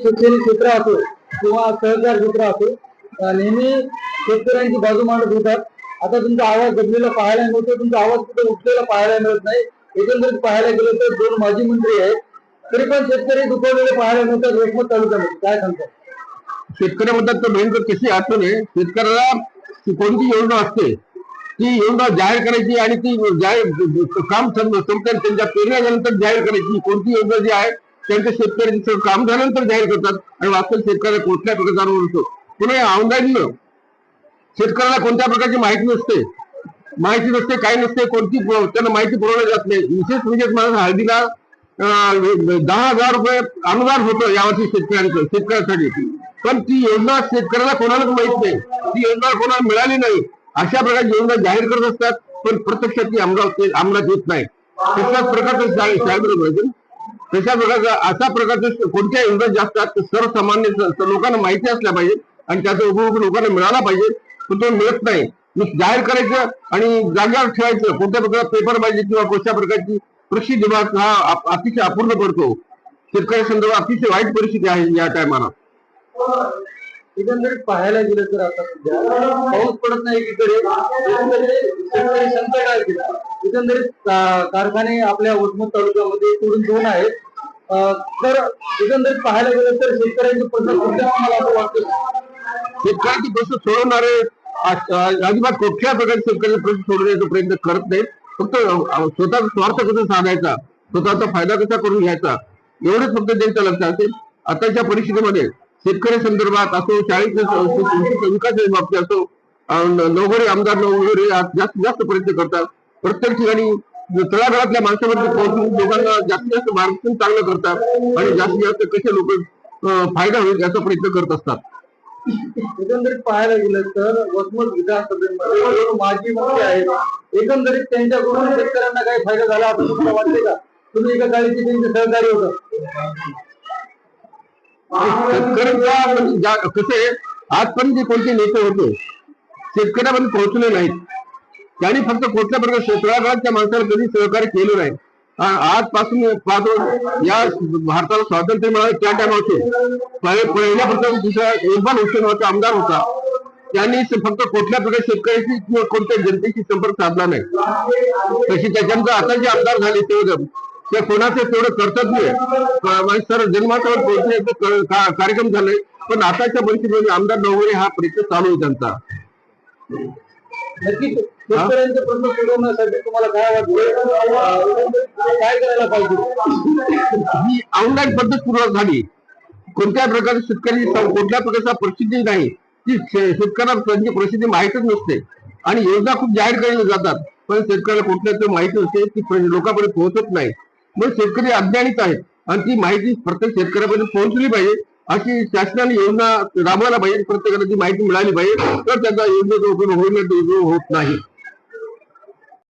शेतकरी क्षेत्र असो किंवा सहकार क्षेत्र असो नेहमी शेतकऱ्यांची बाजू मांडत होतात. आता तुमचा आवाज दबलेला पाहायला मिळतो, तुमचा आवाज कुठे उठलेला पाहायला मिळत नाही. एकंदरीत पाहायला गेलं तर 2 माजी मंत्री आहेत, तरी पण शेतकरी दुखावलेले पाहायला मिळतात वसमत तालुक्यामध्ये. काय सांगतात? शेतकरी म्हणतात तर भयंकर कशी अडचण आहे. शेतकऱ्याला कोणती योजना असते ती योजना जाहीर करायची आणि ती जाहीर काम संपते त्यांच्या पेरण्या झाल्यानंतर जाहीर करायची. कोणती योजना जी आहे त्यांच्या शेतकऱ्यांचं काम झाल्यानंतर जाहीर करतात आणि वास्तव शेतकऱ्याला कुठल्या प्रकारचा अनुभव असतो. पुन्हा ऑनलाईन शेतकऱ्याला कोणत्या प्रकारची माहिती नसते, काही नसते, कोणती त्यांना माहिती पुरवली जात नाही. विशेष म्हणजे मला हळदीला 10,000 रुपये अनुदान होतं यावर्षी शेतकऱ्यांसाठी, पण ती योजना शेतकऱ्याला कोणालाच माहित नाही, ती योजना कोणाला मिळाली नाही. अशा प्रकारची योजना जाहीर करत असतात पण प्रत्यक्षात ती अंमलात येत नाही. तशाच प्रकारचं तशा प्रकारचा अशा प्रकारचे कोणत्या योजना जास्त असतात सर्वसामान्य लोकांना माहिती असल्या पाहिजे आणि त्याचा उपयोग लोकांना मिळाला पाहिजे, पण तो मिळत नाही. जाहीर करायचं आणि जागेवर ठेवायचं. कोणत्या प्रकार पेपरबाजी किंवा कोणत्या प्रकारची प्रसिद्धी विभाग हा अतिशय अपूर्ण पडतो. शेतकरी संदर्भात अतिशय वाईट परिस्थिती आहे या टायमाला. एकंदरीत पाहायला गेलं तर आता सध्या पाऊस पडत नाही एकीकडे, शेतकरी संकट आहे. एकंदरीत कारखाने आपल्या वसमत तालुक्यामध्ये सोडून 2 आहेत. तर एकंदरीत पाहायला गेलं तर शेतकऱ्यांचे प्रश्न कुठल्या मला असं वाटतं शेतकऱ्यांचे प्रश्न सोडवणारे अजिबात कुठल्या प्रकारे शेतकऱ्यांचे प्रश्न सोडवण्याचा प्रयत्न करत नाहीत. फक्त स्वतःचा स्वार्थ कसा साधायचा, स्वतःचा फायदा कसा करून घ्यायचा एवढंच फक्त त्यांच्या लक्षात असेल. आताच्या परिस्थितीमध्ये शेतकरी संदर्भात असो, शाळेच्या विकासाच्या बाबतीत असो, नवघरे आमदार नवघरे जास्तीत जास्त प्रयत्न करतात. प्रत्येक ठिकाणी तळागाळातल्या माणसामध्ये पोहोचून लोकांना जास्तीत जास्त मार्गदर्शन चांगलं करतात आणि जास्तीत जास्त कसे लोक फायदा होईल याचा प्रयत्न करत असतात. एकंदरीत पाहायला गेलं तर वसमत विधानसभेमध्ये माजी मंत्री आहेत, एकंदरीत त्यांच्याकडून शेतकऱ्यांना काही फायदा झाला असं तुम्हाला वाटते का? तुम्ही एका काळीचे त्यांचे सहकारी होता. शेतकऱ्यांचा कसे आजपर्यंत जे कोणते नेते होते शेतकऱ्यापर्यंत पोहोचले नाहीत. त्यांनी फक्त कुठल्या प्रकारे शेतकऱ्याच्या माणसाला कधी सहकार्य केलं नाही. आजपासून पाहतो या भारताला स्वातंत्र्य मिळालं त्या टायमाचे पहिल्यापासून दुसरा इरफान हुसेन होता, आमदार होता. त्यांनी फक्त कुठल्या प्रकारे शेतकऱ्याशी किंवा कोणत्या जनतेशी संपर्क साधला नाही. तशी त्याच्यानंतर आता जे आमदार झाले ते कोणाचं तेवढं कर्तव्य सर जन्माच्यावर पोहोचण्याचं कार्यक्रम झालाय. पण आताच्या परिस्थितीमध्ये आमदार नवघरे हा प्रयत्न चालू आहे त्यांचा. नक्कीच शेतकऱ्यांचे प्रश्न सोडवण्यासाठी तुम्हाला काय वाटतं, काय करायला पाहिजे? ही ऑनलाईन पद्धत सुरुवात झाली. कोणत्या प्रकारची शेतकरी कुठल्या प्रकारचा प्रसिद्धी नाही, ती शेतकऱ्याला त्यांची प्रसिद्धी माहितच नसते आणि योजना खूप जाहीर केल्या जातात पण शेतकऱ्याला कुठल्या माहिती नसते, ती लोकांपर्यंत पोहोचत नाही. मग शेतकरी अज्ञानित आहेत आणि ती माहिती प्रत्येक शेतकऱ्यापर्यंत पोहोचली पाहिजे. अशी शासनाने योजना राबवायला पाहिजे. प्रत्येकाला ती माहिती मिळाली पाहिजे तर त्याचा योजनेचा उपयोग होईल, उपयोग होत नाही.